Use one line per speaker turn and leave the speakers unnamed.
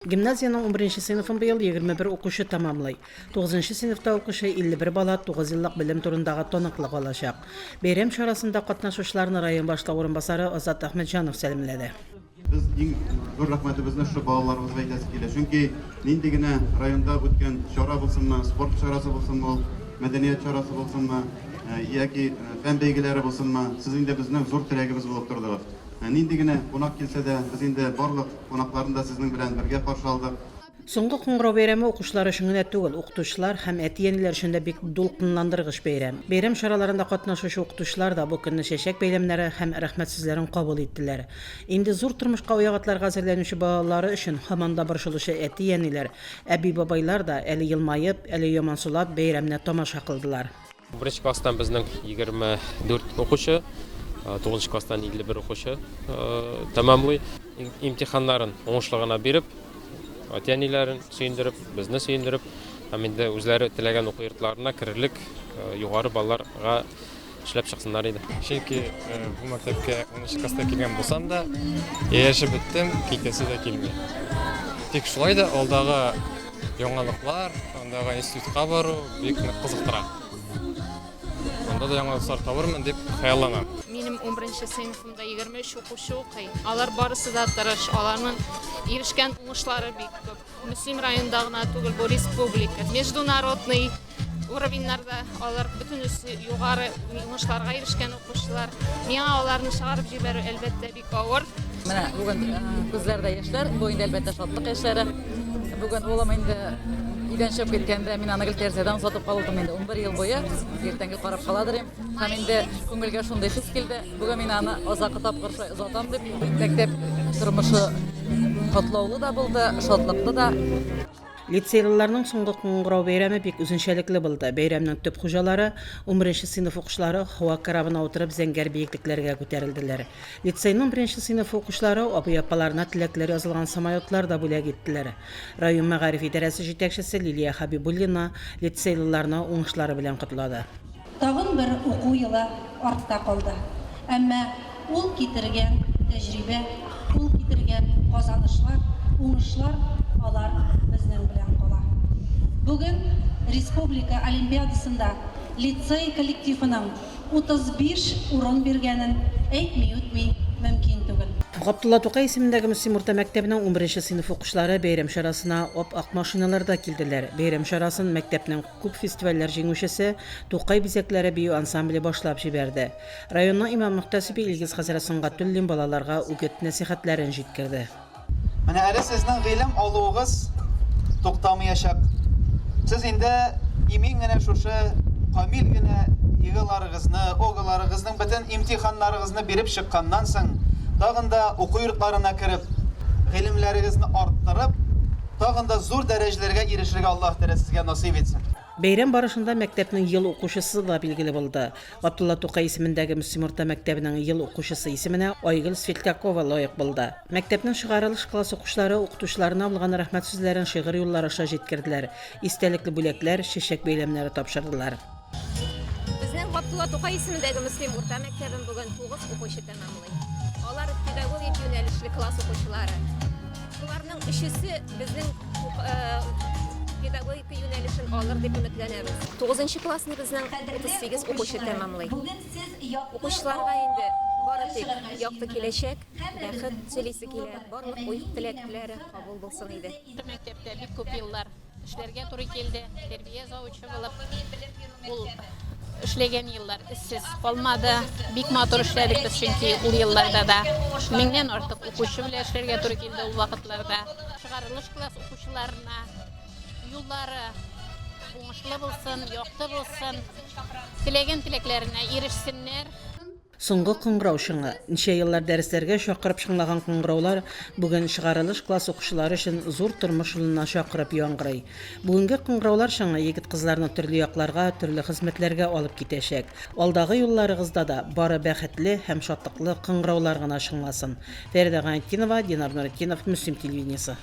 Gimnaziyanın 11-ci sınıfın bu yıl 21 okuşu tamamlay. 9-cı sınıfta okuşu 51 bala 9 yıllık bilim turundağı tonıqlıq olacaq. Beyram şarasında qatnaşuşlarını rayon başlıq orunbasarı Azat Ahmetcanov səlimlədi.
Biz eng zo'r rahmatimizni shu bolalarımızga aytasiz keladi. Chunki nindigina rayonda o'tgan chora bo'lsinmi, sport chorasi bo'lsinmi, madaniyat chorasi bo'lsinmi, yoki fan belgilari bo'lsinmi, sizning de bizning zo'r tilagimiz bo'lib turdi. Nindigina qo'noq kelsa-da, biz endi barliq qo'noqlarni da sizning bilan birga qarshi oldik.
Soңғы қоңырау бейрамы оқушылары шыңына түгіл, оқытушылар һәм әтиенілер шында бек дулқынландырғыш бейрам. Бейрам шараларында катнашуучу оқытушылар да бу көнне шәшәк бәйләмнәре һәм рәхмәт сүзләрен кабул иттеләр. Инде зур тормышка уягатларга әзерләнүче балалары өчен һаман да борчылучы әтиениләр, әби бабайлар да әле елмаеп, әле ямансулап бәйрамны тамаша кылдылар.
1-ci klassdan bizning 24 o'quvchi, 9-cı klassdan 51 o'quvchi tamamlay. İmtihanların oңышлыгына berib, Ата-әниләрен сөендіріп, bizni сөендіріп, һәм инде үзләре теләгән уку йортларына кирерлек югары балларга эшләп чыксыннар иде.
Чөнки бу мәктәпкә 10-нчы класста килгән булсам да, яшәп беттем, китәсе дә килми. Тик шулай да алдагы яңалыклар, андагы институтка бару бик кызыктыра. Анда да яңа дуслар табырмын дип хыялланам.
Benim 11-ci sınıfımda 23 оқушы оқый. Алар барысы да тырыш, аларның erişkən уңышлары бик көп. Müslim районындагына түгел, бу республика, международный уровеньларда алар бүтүнесе югары уңышларга erişkən оқучылар. Миңа аларны чыгарып җибәрү әлбәттә бик авыр.
Менә бүген күзләрдә яшьләр, бу инде әлбәттә шатлык яшьләре. Бүген улым инде идән чыгып киткәндә мин аны гел тәрзәдән озатып калдым инде 11 ел буе. Иртәнге карап каладыр идем. Һәм инде күңелгә шундый хис килде. Бүген мин аны азакы тапкыр озатам дип. Мәктәп тормышы катлаулы да булды, шатлыклы да.
Лицейлыларның соңғы қоңырау бейрамы бик үзенчәлекле булды. Бейрамның төп хуҗалары 11-ci сыйныф укучылары һава карабына утырып зәңгәр биеклекләргә күтәрелделәр. Лицейның 1-ci сыйныф укучылары абый-апаларына теләкләр язылган самолетлар да бүләк иттеләр. Район мәгариф идарәсе җитәкчесе Лилия Хабибуллина лицейлыларны уңышлары белән котлады.
Тагын бер уку елы артта калды. Әмма ул китергән тәҗрибә, ул китергән казанышлар, уңышлар алар безнең белән кала. Бүген республика олимпиадасында лицей коллективының 35 урын биргәнен әйтми үтми мөмкин түгел.
Габдулла Тукай исемендәге Мөслим урта мәктәбенең 11-ci сыйныф укучылары бәйрәм шарасына ак машиналарда килделәр. Бәйрәм шарасын мәктәпнең күп фестивальләр җиңүчесе Тукай бизәкләре бию ансамбле башлап җибәрде. Районның имам мөхтәсибе Илгиз хәзрәт Сөнгатуллин балаларга үгет нәсихәтләрен җиткерде.
Менә әле сезнең гыйлем алуыгыз туктамаячак. Сез инде имин генә шушы камил генә игыларыгызны, огларыгызның бөтен имтиханнарыгызны биреп чыкканнан соң, тагын да уку йортларына кирип, гыйлемләрегезне арттырып, тагын да зур дәрәҗәләргә ирешергә Аллаһ Тәгалә сезгә насыйп итсен.
Бәйрәм барышында мәктәпнең ел укучысы да билгеле булды. Габдулла Тукай исемендәге Мөслим урта мәктәбенең ел укучысы исеменә Айгөл Светлякова лаек булды. Мәктәпнең чыгарылыш класс укучылары укытучыларына булган рәхмәт сүзләрен шигырь юллары аша җиткерделәр. Истәлекле бүләкләр, чәчәк бәйләмнәре тапшырдылар.
Безнең Габдулла Тукай исемендәге Мөслим урта мәктәбен бүген 9 укучы тәмамлый. Алар педагогик юнәлешле класс укучылары. Буларның өчесе безнең педагогика юнәлешен алыр дип өметләнәбез. 9-нчы классны безнең 38 укучы тәмамлый. Укучыларга инде бары тик якты киләчәк, бәхет телисе килә, барлык теләкләре кабул булсын иде.
Мәктәптә бик күп еллар эшләргә туры килде. Тәрбия заучы булып, ул эшләгән еллар эшсез калмады. Бик матур эшләдек без, чөнки ул елларда да 1000дән артык укучы белән эшләргә туры килде ул вакытларда. Чыгарылыш класс укучыларына юллары уңышлы булсын, якты булсын, теләгән телекләренә ирешсеннәр.
Соңгы кыңгырау шыңы. Ничә еллар дәресләргә чакырып шыңлаган кыңгыраулар бүген чыгарылыш класс укучылары өчен зур тормыш юлына чакырып яңгырый. Бүгенге кыңгыраулар шыңы егет-кызларны төрле якларга, төрле хезмәтләргә алып китәчәк. Алдагы юлларыгызда да бары бәхетле һәм шатлыклы кыңгыраулар гына шыңласын. Фәридә Гайнетдинова, Динар Нуретдинов, Мөслим телевидениесе.